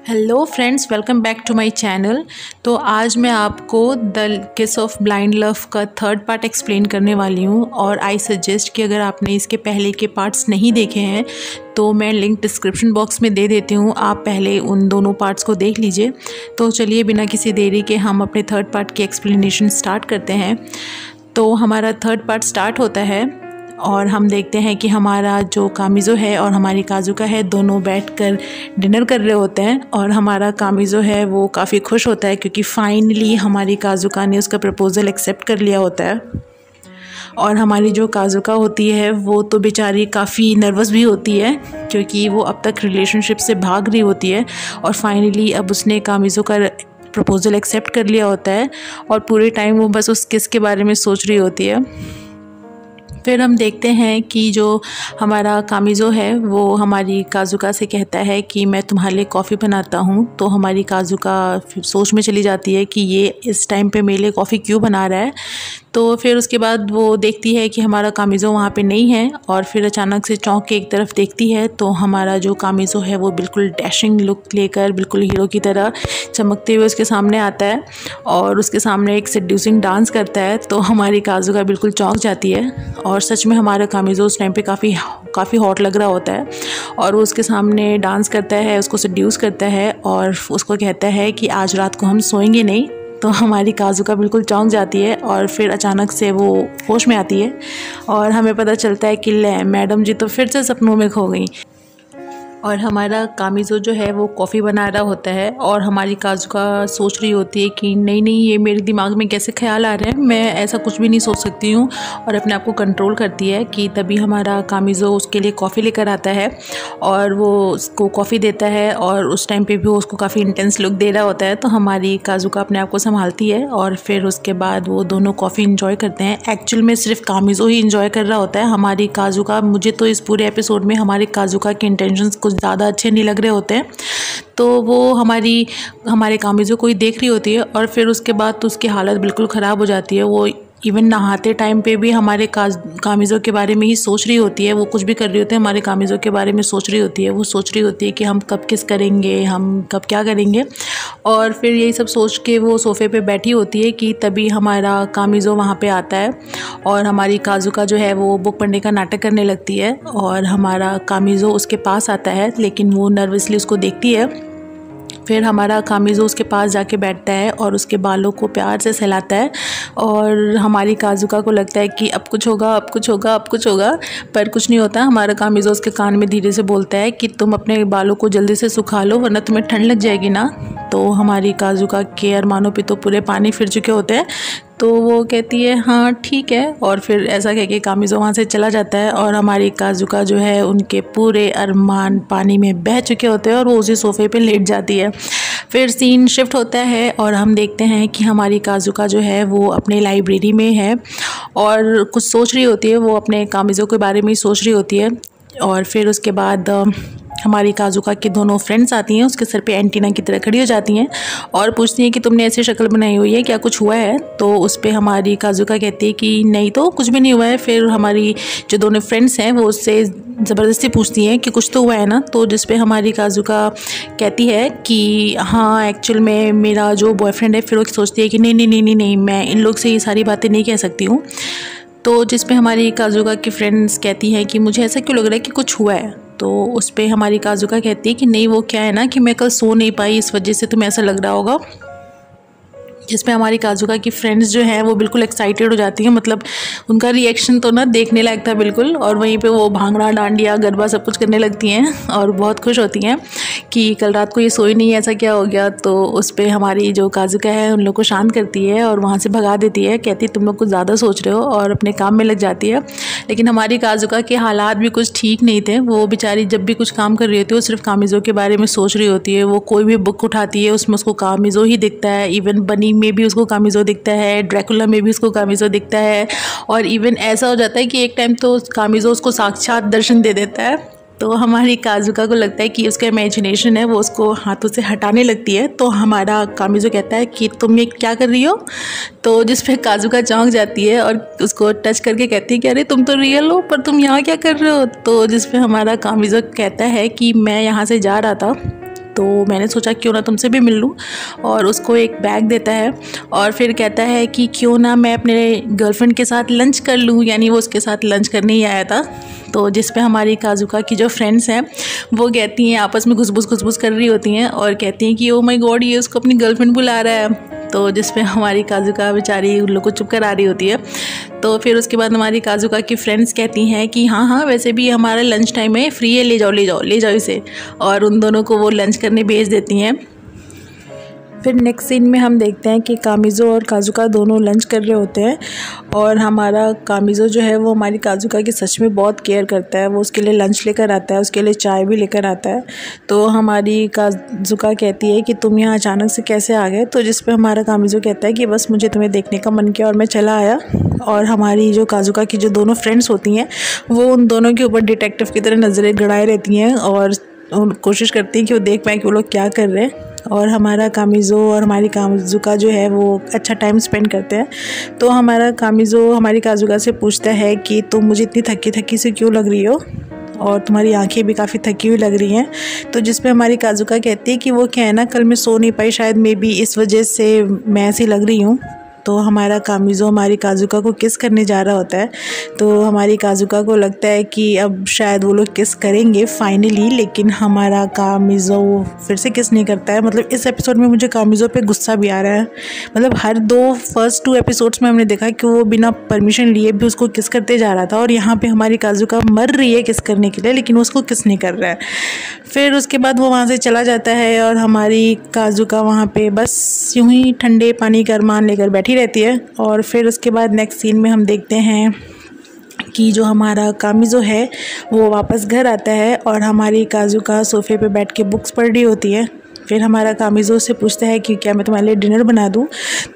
Hello friends, welcome back to my channel. तो आज मैं आपको the kiss of blind love का थर्ड पार्ट एक्सप्लेन करने वाली हूँ। और आई सजेस्ट कि अगर आपने इसके पहले के पार्ट्स नहीं देखे हैं तो मैं लिंक डिस्क्रिप्शन बॉक्स में दे देती हूँ, आप पहले उन दोनों पार्ट्स को देख लीजिए। तो चलिए बिना किसी देरी के हम अपने थर्ड पार्ट की एक्सप्लेनेशन स्टार्ट करते हैं। तो हमारा थर्ड पार्ट स्टार्ट होता है और हम देखते हैं कि हमारा जो कामिज़ो है और हमारी काजुका है दोनों बैठकर डिनर कर रहे होते हैं। और हमारा कामिज़ो है वो काफ़ी खुश होता है क्योंकि फाइनली हमारी काजुका ने उसका प्रपोज़ल एक्सेप्ट कर लिया होता है। और हमारी जो काजुका होती है वो तो बेचारी काफ़ी नर्वस भी होती है क्योंकि वो अब तक रिलेशनशिप से भाग रही होती है और फाइनली अब उसने कामिज़ो का प्रपोज़ल एक्सेप्ट कर लिया होता है और पूरे टाइम वो बस उस किस के बारे में सोच रही होती है। फिर हम देखते हैं कि जो हमारा कामिज़ो है वो हमारी काजुका से कहता है कि मैं तुम्हारे लिए कॉफ़ी बनाता हूँ। तो हमारी काजुका सोच में चली जाती है कि ये इस टाइम पे मेरे लिए कॉफ़ी क्यों बना रहा है। तो फिर उसके बाद वो देखती है कि हमारा कामिज़ो वहाँ पे नहीं है और फिर अचानक से चौंक के एक तरफ देखती है तो हमारा जो कामिज़ो है वो बिल्कुल डैशिंग लुक लेकर बिल्कुल हीरो की तरह चमकते हुए उसके सामने आता है और उसके सामने एक सेड्यूसिंग डांस करता है। तो हमारी काजुका बिल्कुल चौंक जाती है और सच में हमारा कामिज़ो उस टाइम पे काफ़ी हॉट लग रहा होता है और वो उसके सामने डांस करता है, उसको सेड्यूस करता है और उसको कहता है कि आज रात को हम सोएंगे नहीं। तो हमारी काजुका बिल्कुल चौंक जाती है और फिर अचानक से वो होश में आती है और हमें पता चलता है कि ले मैडम जी तो फिर से सपनों में खो गई। और हमारा कामिज़ो जो है वो कॉफ़ी बना रहा होता है और हमारी काजुका सोच रही होती है कि नहीं ये मेरे दिमाग में कैसे ख्याल आ रहे हैं, मैं ऐसा कुछ भी नहीं सोच सकती हूँ और अपने आप को कंट्रोल करती है कि तभी हमारा कामिज़ो उसके लिए कॉफ़ी लेकर आता है और वो उसको कॉफ़ी देता है और उस टाइम पे भी वो उसको काफ़ी इंटेंस लुक दे रहा होता है। तो हमारी काजुका अपने आप को संभालती है और फिर उसके बाद वो दोनों कॉफ़ी इंजॉय करते हैं। एक्चुअल में सिर्फ कामिज़ो ही इंजॉय कर रहा होता है, हमारी काजुका मुझे तो इस पूरे एपिसोड में हमारी काजुका के इंटेंशंस कुछ ज़्यादा अच्छे नहीं लग रहे होते हैं। तो वो हमारे कामिज़ो को ही देख रही होती है और फिर उसके बाद तो उसकी हालत बिल्कुल ख़राब हो जाती है। वो इवन नहाते टाइम पे भी हमारे कामिज़ो के बारे में ही सोच रही होती है। वो कुछ भी कर रही होती है हमारे कामिज़ो के बारे में सोच रही होती है। वो सोच रही होती है कि हम कब किस करेंगे, हम कब क्या करेंगे। और फिर यही सब सोच के वो सोफ़े पे बैठी होती है कि तभी हमारा कामिज़ो वहाँ पे आता है और हमारी काजुका जो है वो बुक पढ़ने का नाटक करने लगती है और हमारा कामिज़ो उसके पास आता है लेकिन वो नर्वसली उसको देखती है। फिर हमारा कामिज़ो उसके पास जाके बैठता है और उसके बालों को प्यार से सहलाता है और हमारी काजुका को लगता है कि अब कुछ होगा, अब कुछ होगा, अब कुछ होगा, पर कुछ नहीं होता। हमारा कामिज़ो उसके कान में धीरे से बोलता है कि तुम अपने बालों को जल्दी से सुखा लो वरना तुम्हें ठंड लग जाएगी ना। तो हमारी काजुका के अरमानों पे तो पूरे पानी फिर चुके होते हैं। तो वो कहती है हाँ ठीक है और फिर ऐसा कह के कामिज़ो वहाँ से चला जाता है और हमारी काजुका जो है उनके पूरे अरमान पानी में बह चुके होते हैं और वो उसी सोफ़े पे लेट जाती है। फिर सीन शिफ्ट होता है और हम देखते हैं कि हमारी काजुका जो है वो अपने लाइब्रेरी में है और कुछ सोच रही होती है, वो अपने कामिज़ो के बारे में ही सोच रही होती है। और फिर उसके बाद हमारी काजुका के दोनों फ्रेंड्स आती हैं, उसके सर पे एंटीना की तरह खड़ी हो जाती हैं और पूछती हैं कि तुमने ऐसी शक्ल बनाई हुई है, क्या कुछ हुआ है। तो उस पर हमारी काजुका कहती है कि नहीं तो कुछ भी नहीं हुआ है। फिर हमारी जो दोनों फ्रेंड्स हैं वो उससे ज़बरदस्ती पूछती हैं कि कुछ तो हुआ है ना। तो जिस पे हमारी काजुका कहती है कि हाँ एक्चुअल में मेरा जो बॉयफ्रेंड है। फिर वो सोचती है कि नहीं मैं इन लोग से ये सारी बातें नहीं कह सकती हूँ। तो जिस पे हमारी काजुका की फ्रेंड्स कहती हैं कि मुझे ऐसा क्यों लग रहा है कि कुछ हुआ है। तो उस पे हमारी काजुका कहती है कि नहीं वो क्या है ना कि मैं कल सो नहीं पाई, इस वजह से तुम्हें ऐसा लग रहा होगा। जिस पे हमारी काजुका की फ्रेंड्स जो हैं वो बिल्कुल एक्साइटेड हो जाती हैं, मतलब उनका रिएक्शन तो ना देखने लायक था बिल्कुल। और वहीं पे वो भांगड़ा, डांडिया, गरबा सब कुछ करने लगती हैं और बहुत खुश होती हैं कि कल रात को ये सोई नहीं, ऐसा क्या हो गया। तो उस पर हमारी जो काजुका है उन लोग को शांत करती है और वहाँ से भगा देती है, कहती तुम लोग कुछ ज़्यादा सोच रहे हो और अपने काम में लग जाती है। लेकिन हमारी काजुका के हालात भी कुछ ठीक नहीं थे। वो बेचारी जब भी कुछ काम कर रही होती है वो सिर्फ कामिज़ो के बारे में सोच रही होती है। वो कोई भी बुक उठाती है उसमें उसको कामिज़ो ही दिखता है, इवन बनी में भी उसको कामिज़ो दिखता है, ड्रैकुला में भी उसको कामिज़ो दिखता है। और इवन ऐसा हो जाता है कि एक टाइम तो कामिज़ो उसको साक्षात दर्शन दे देता है। तो हमारी काजुका को लगता है कि उसका इमेजिनेशन है वो उसको हाथों से हटाने लगती है। तो हमारा कामिज़ो कहता है कि तुम ये क्या कर रही हो। तो जिस पे काजुका चौंक जाती है और उसको टच करके कहती है कि अरे तुम तो रियल हो, पर तुम यहाँ क्या कर रहे हो। तो जिस पे हमारा कामिज़ो कहता है कि मैं यहाँ से जा रहा था तो मैंने सोचा क्यों ना तुमसे भी मिल लूँ, और उसको एक बैग देता है और फिर कहता है कि क्यों ना मैं अपने गर्लफ्रेंड के साथ लंच कर लूँ, यानी वो उसके साथ लंच करने ही आया था। तो जिस पे हमारी काजुका की जो फ्रेंड्स हैं वो कहती हैं, आपस में घुसबुस कर रही होती हैं और कहती हैं कि ओ माय गॉड, ये उसको अपनी गर्लफ्रेंड बुला रहा है। तो जिस पे हमारी काजुका बेचारी उन लोग को चुप करा रही होती है। तो फिर उसके बाद हमारी काजुका की फ्रेंड्स कहती हैं कि हाँ हाँ, वैसे भी हमारा लंच टाइम है, फ्री है, ले जाओ इसे, और उन दोनों को वो लंच करने भेज देती हैं। फिर नेक्स्ट सीन में हम देखते हैं कि कामिज़ो और काजुका दोनों लंच कर रहे होते हैं और हमारा कामिज़ो जो है वो हमारी काजुका की सच में बहुत केयर करता है। वो उसके लिए लंच लेकर आता है, उसके लिए चाय भी लेकर आता है। तो हमारी काजुका कहती है कि तुम यहाँ अचानक से कैसे आ गए, तो जिस पे हमारा कामिज़ो कहता है कि बस मुझे तुम्हें देखने का मन किया और मैं चला आया। और हमारी जो काजुका की जो दोनों फ्रेंड्स होती हैं वो उन दोनों के ऊपर डिटेक्टिव की तरह नज़रें गड़ाए रहती हैं और कोशिश करती हैं कि वो देख पाएँ कि वो लोग क्या कर रहे हैं। और हमारा कामिज़ो और हमारी काजुका जो है वो अच्छा टाइम स्पेंड करते हैं। तो हमारा कामिज़ो हमारी काजुका से पूछता है कि तुम मुझे इतनी थकी सी क्यों लग रही हो, और तुम्हारी आंखें भी काफ़ी थकी हुई लग रही हैं। तो जिस पे हमारी काजुका कहती है कि वो क्या है ना, कल मैं सो नहीं पाई, शायद मे बी इस वजह से मैं ऐसी लग रही हूँ। तो हमारा कामिज़ो हमारी काजुका को किस करने जा रहा होता है। तो हमारी काजुका को लगता है कि अब शायद वो लोग किस करेंगे फाइनली, लेकिन हमारा कामिज़ो फिर से किस नहीं करता है। मतलब इस एपिसोड में मुझे कामिज़ो पे गुस्सा भी आ रहा है। मतलब हर फर्स्ट 2 एपिसोड्स में हमने देखा कि वो बिना परमिशन लिए भी उसको किस करते जा रहा था, और यहाँ पे हमारी काजुका मर रही है किस करने के लिए, लेकिन वो उसको किस नहीं कर रहा है। फिर उसके बाद वो वहाँ से चला जाता है और हमारी काजुका वहाँ पे बस यूँ ही ठंडे पानी का अरमान लेकर बैठी रहती है। और फिर उसके बाद नेक्स्ट सीन में हम देखते हैं कि जो हमारा कामिज़ो है वो वापस घर आता है और हमारी काजुका सोफ़े पे बैठ के बुक्स पढ़ रही होती है। फिर हमारा कामिज़ो से पूछता है कि क्या मैं तुम्हारे लिए डिनर बना दूँ।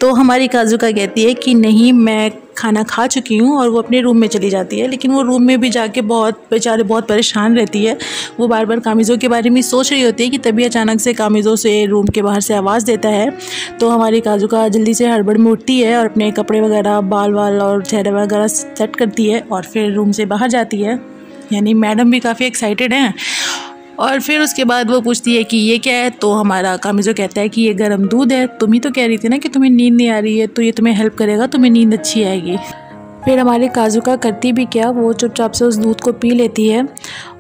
तो हमारी काजुका कहती है कि नहीं, मैं खाना खा चुकी हूँ, और वो अपने रूम में चली जाती है। लेकिन वो रूम में भी जाके बहुत परेशान रहती है। वो बार बार कामिज़ो के बारे में सोच रही होती है कि तभी अचानक से कामिज़ो से रूम के बाहर से आवाज़ देता है। तो हमारी काजुका जल्दी से हड़बड़ में उठती है और अपने कपड़े वगैरह, बाल और चेहरा वगैरह सेट करती है और फिर रूम से बाहर जाती है। यानी मैडम भी काफ़ी एक्साइटेड हैं। और फिर उसके बाद वो पूछती है कि ये क्या है। तो हमारा कामिज़ो कहता है कि ये गर्म दूध है, तुम ही तो कह रही थी ना कि तुम्हें नींद नहीं आ रही है, तो ये तुम्हें हेल्प करेगा, तुम्हें नींद अच्छी आएगी। फिर हमारी काजुका करती भी क्या, वो चुपचाप से उस दूध को पी लेती है।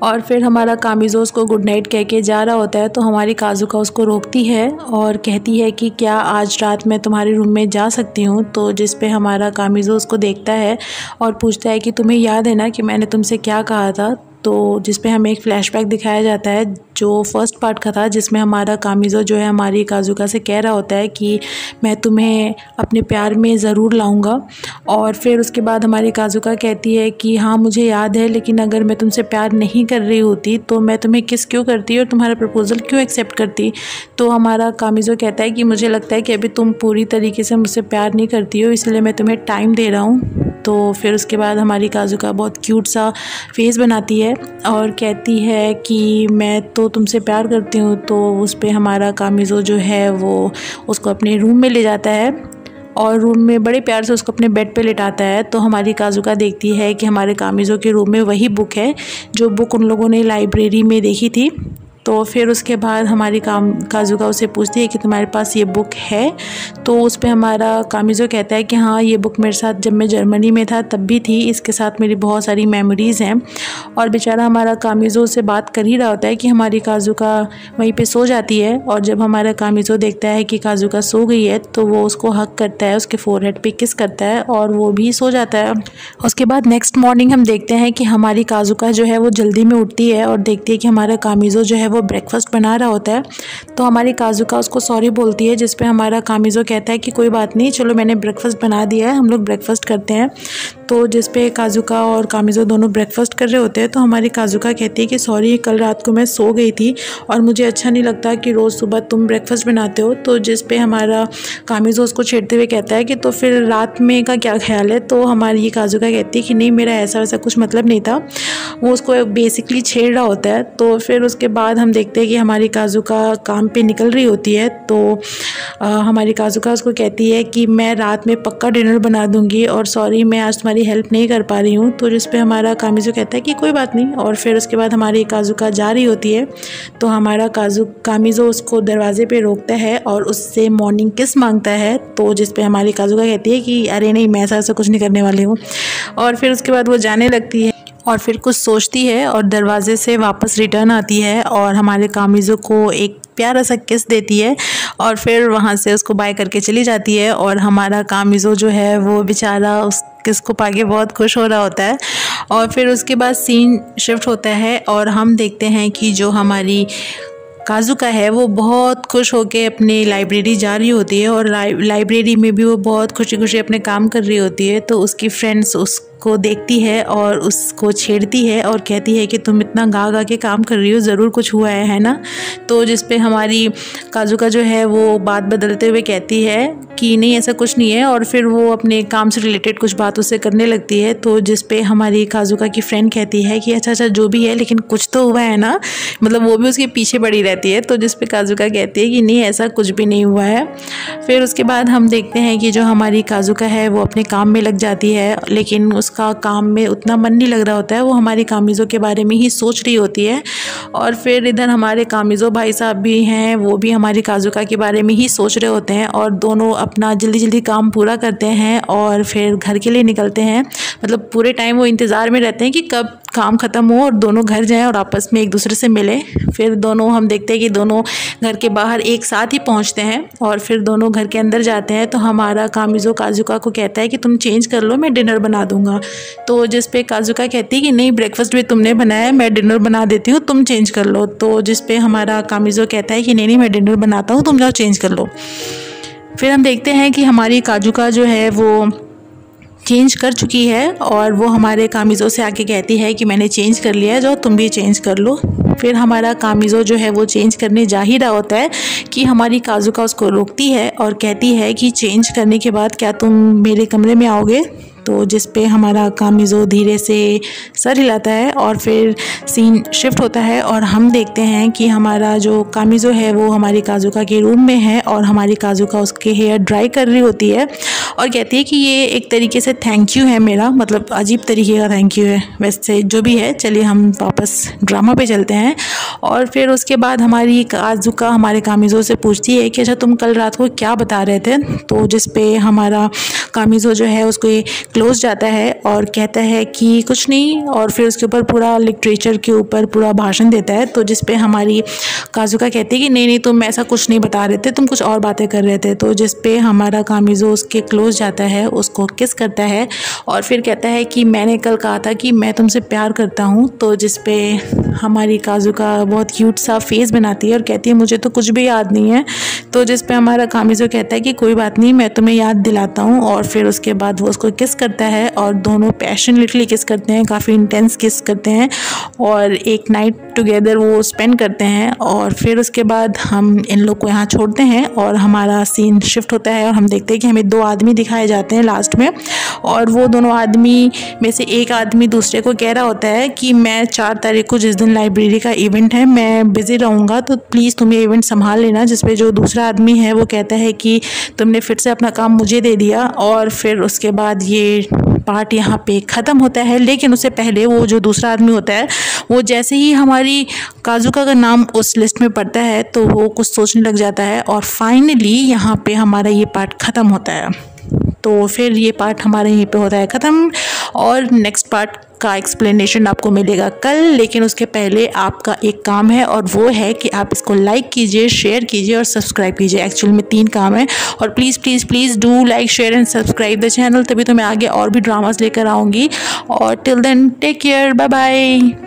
और फिर हमारा कामिज़ो उसको गुड नाइट कह के जा रहा होता है। तो हमारी काजुका उसको रोकती है और कहती है कि क्या आज रात मैं तुम्हारे रूम में जा सकती हूँ। तो जिस पे हमारा कामिज़ो उसको देखता है और पूछता है कि तुम्हें याद है ना कि मैंने तुमसे क्या कहा था। तो जिस पे हमें एक फ़्लैशबैक दिखाया जाता है जो फर्स्ट पार्ट का था, जिसमें हमारा कामिज़ो जो है हमारी काजुका से कह रहा होता है कि मैं तुम्हें अपने प्यार में ज़रूर लाऊंगा। और फिर उसके बाद हमारी काजुका कहती है कि हाँ मुझे याद है, लेकिन अगर मैं तुमसे प्यार नहीं कर रही होती तो मैं तुम्हें किस क्यों करती और तुम्हारा प्रपोज़ल क्यों एक्सेप्ट करती। तो हमारा कामिज़ो कहता है कि मुझे लगता है कि अभी तुम पूरी तरीके से मुझसे प्यार नहीं करती हो, इसलिए मैं तुम्हें टाइम दे रहा हूँ। तो फिर उसके बाद हमारी काजुका बहुत क्यूट सा फेस बनाती है और कहती है कि मैं तो तुमसे प्यार करती हूँ। तो उस पे हमारा कामिज़ो जो है वो उसको अपने रूम में ले जाता है और रूम में बड़े प्यार से उसको अपने बेड पे लिटाता है। तो हमारी काजुका देखती है कि हमारे कामिज़ो के रूम में वही बुक है जो बुक उन लोगों ने लाइब्रेरी में देखी थी। तो फिर उसके बाद हमारी काजुका उसे पूछती है कि तुम्हारे पास ये बुक है। तो उस पे हमारा कामिज़ो कहता है कि हाँ ये बुक मेरे साथ जब मैं जर्मनी में था तब भी थी, इसके साथ मेरी बहुत सारी मेमोरीज़ हैं। और बेचारा हमारा कामिज़ो से बात कर ही रहा होता है कि हमारी काजुका वहीं पे सो जाती है। और जब हमारा कामिज़ो देखता है कि काजुका सो गई है तो वो उसको हक करता है, उसके फोरहेड पे किस करता है और वो भी सो जाता है। उसके बाद नेक्स्ट मॉर्निंग हम देखते हैं कि हमारी काजुका जो है वो जल्दी में उठती है और देखती है कि हमारा कामिज़ो जो है वो ब्रेकफास्ट बना रहा होता है। तो हमारी काजुका उसको सॉरी बोलती है, जिस पे हमारा कामिज़ो कहता है कि कोई बात नहीं, चलो मैंने ब्रेकफास्ट बना दिया है, हम लोग ब्रेकफास्ट करते हैं। तो जिस पे काजुका और कामिज़ो दोनों ब्रेकफास्ट कर रहे होते हैं। तो हमारी काजुका कहती है कि सॉरी कल रात को मैं सो गई थी और मुझे अच्छा नहीं लगता कि रोज़ सुबह तुम ब्रेकफास्ट बनाते हो। तो जिस पे हमारा कामिज़ो उसको छेड़ते हुए कहता है कि तो फिर रात में का क्या ख्याल है। तो हमारी ये काजुका कहती है कि नहीं, मेरा ऐसा वैसा कुछ मतलब नहीं था। वो उसको बेसिकली छेड़ रहा होता है। तो फिर उसके बाद हम देखते हैं कि हमारी काजुका काम पे निकल रही होती है। तो हमारी काजुका उसको कहती है कि मैं रात में पक्का डिनर बना दूंगी और सॉरी मैं आज तुम्हारी तुम्हारी हेल्प नहीं कर पा रही हूँ। तो जिस पे हमारा कामिज़ो कहता है कि कोई बात नहीं। और फिर उसके बाद हमारी काजुका जा रही होती है तो हमारा कामिज़ो उसको दरवाज़े पे रोकता है और उससे मॉर्निंग किस मांगता है। तो जिस पे हमारी काजुका कहती है कि अरे नहीं, मैं ऐसा कुछ नहीं करने वाली हूँ। और फिर उसके बाद वो जाने लगती है और फिर कुछ सोचती है और दरवाजे से वापस रिटर्न आती है और हमारे कामिज़ो को एक प्यारा सा किस देती है और फिर वहाँ से उसको बाय करके चली जाती है। और हमारा कामिज़ो जो है वो बेचारा उस किस को पाके बहुत खुश हो रहा होता है। और फिर उसके बाद सीन शिफ्ट होता है और हम देखते हैं कि जो हमारी काजुका है वो बहुत खुश होके अपनी लाइब्रेरी जा रही होती है और लाइब्रेरी में भी वो बहुत खुशी खुशी अपने काम कर रही होती है। तो उसकी फ्रेंड्स उसको देखती है और उसको छेड़ती है और कहती है कि तुम इतना गा गा के काम कर रही हो, ज़रूर कुछ हुआ है ना। तो जिस पे हमारी काजुका जो है वो बात बदलते हुए कहती है कि नहीं, ऐसा कुछ नहीं है। और फिर वो अपने काम से रिलेटेड कुछ बात उससे करने लगती है। तो जिस पे हमारी काजुका की फ्रेंड कहती है कि अच्छा जो भी है लेकिन कुछ तो हुआ है ना, मतलब वो भी उसके पीछे पड़ी रहती है। तो जिस पे काजुका कहती है कि नहीं, ऐसा कुछ भी नहीं हुआ है। फिर उसके बाद हम देखते हैं कि जो हमारी काजुका है वो अपने काम में लग जाती है, लेकिन उसका काम में उतना मन नहीं लग रहा होता है, वो हमारी कामिज़ो के बारे में ही सोच रही होती है। और फिर इधर हमारे कामिज़ो भाई साहब भी हैं, वो भी हमारी काजुका के बारे में ही सोच रहे होते हैं और दोनों अपना जल्दी जल्दी काम पूरा करते हैं और फिर घर के लिए निकलते हैं। मतलब पूरे टाइम वो इंतज़ार में रहते हैं कि कब काम ख़त्म हो और दोनों घर जाएं और आपस में एक दूसरे से मिलें। फिर दोनों हम देखते हैं कि दोनों घर के बाहर एक साथ ही पहुंचते हैं और फिर दोनों घर के अंदर जाते हैं। तो हमारा कामिज़ो काजुका को कहता है कि तुम चेंज कर लो, मैं डिनर बना दूंगा। तो जिस पे काजुका कहती है कि नहीं, ब्रेकफास्ट भी तुमने बनाया है, मैं डिनर बना देती हूँ, तुम चेंज कर लो। तो जिस पे हमारा कामिज़ो कहता है कि नहीं मैं डिनर बनाता हूँ, तुम जाओ चेंज कर लो। फिर हम देखते हैं कि हमारी काजुका जो है वो चेंज कर चुकी है और वो हमारे कामिज़ो से आके कहती है कि मैंने चेंज कर लिया है, जाओ तुम भी चेंज कर लो। फिर हमारा कामिज़ो जो है वो चेंज करने जा ही रहा होता है कि हमारी काजुका उसको रोकती है और कहती है कि चेंज करने के बाद क्या तुम मेरे कमरे में आओगे। तो जिस पे हमारा कामिज़ो धीरे से सर हिलाता है और फिर सीन शिफ्ट होता है और हम देखते हैं कि हमारा जो कामिज़ो है वो हमारी काजुका के रूम में है और हमारी काजुका उसके हेयर ड्राई कर रही होती है और कहती है कि ये एक तरीके से थैंक यू है मेरा, मतलब अजीब तरीके का थैंक यू है। वैसे जो भी है, चलिए हम वापस ड्रामा पे चलते हैं। और फिर उसके बाद हमारी काजुका हमारे कामिज़ो से पूछती है कि अच्छा तुम कल रात को क्या बता रहे थे। तो जिस पे हमारा कामिज़ो जो है उसको क्लोज जाता है और कहता है कि कुछ नहीं, और फिर उसके ऊपर पूरा लिटरेचर के ऊपर पूरा भाषण देता है। तो जिस पे हमारी काजुका कहती है कि नहीं तुम ऐसा कुछ नहीं बता रहे थे, तुम कुछ और बातें कर रहे थे। तो जिस पे हमारा कामिज़ो उसके क्लोज जाता है, उसको किस करता है और फिर कहता है कि मैंने कल कहा था कि मैं तुमसे प्यार करता हूँ। तो जिस पे हमारी काजुका बहुत क्यूट सा फेस बनाती है और कहती है मुझे तो कुछ भी याद नहीं है। तो जिस पे हमारा कामिज़ो कहता है कि कोई बात नहीं, मैं तुम्हें याद दिलाता हूँ। और फिर उसके बाद वो उसको किस करता है और दोनों पैशनेटली किस करते हैं, काफ़ी इंटेंस किस करते हैं और एक नाइट टुगेदर वो स्पेंड करते हैं। और फिर उसके बाद हम इन लोग को यहाँ छोड़ते हैं और हमारा सीन शिफ्ट होता है और हम देखते हैं कि हमें दो आदमी दिखाए जाते हैं लास्ट में। और वो दोनों आदमी में से एक आदमी दूसरे को कह रहा होता है कि मैं 4 तारीख को, जिस दिन लाइब्रेरी का इवेंट है, मैं बिज़ी रहूँगा, तो प्लीज़ तुम ये इवेंट संभाल लेना। जिस पे जो दूसरा आदमी है वो कहता है कि तुमने फिर से अपना काम मुझे दे दिया। और फिर उसके बाद ये पार्ट यहाँ पे ख़त्म होता है। लेकिन उससे पहले वो जो दूसरा आदमी होता है वो जैसे ही हमारी काजुका का नाम उस लिस्ट में पड़ता है तो वो कुछ सोचने लग जाता है और फाइनली यहाँ पे हमारा ये पार्ट ख़त्म होता है। तो फिर ये पार्ट हमारे यहीं पे होता है ख़त्म और नेक्स्ट पार्ट का एक्सप्लेनेशन आपको मिलेगा कल। लेकिन उसके पहले आपका एक काम है और वो है कि आप इसको लाइक कीजिए, शेयर कीजिए और सब्सक्राइब कीजिए। एक्चुअल में 3 काम है और please please please do like, share and subscribe the channel, तभी तो मैं आगे और भी ड्रामास लेकर आऊँगी। और till then take care, bye bye.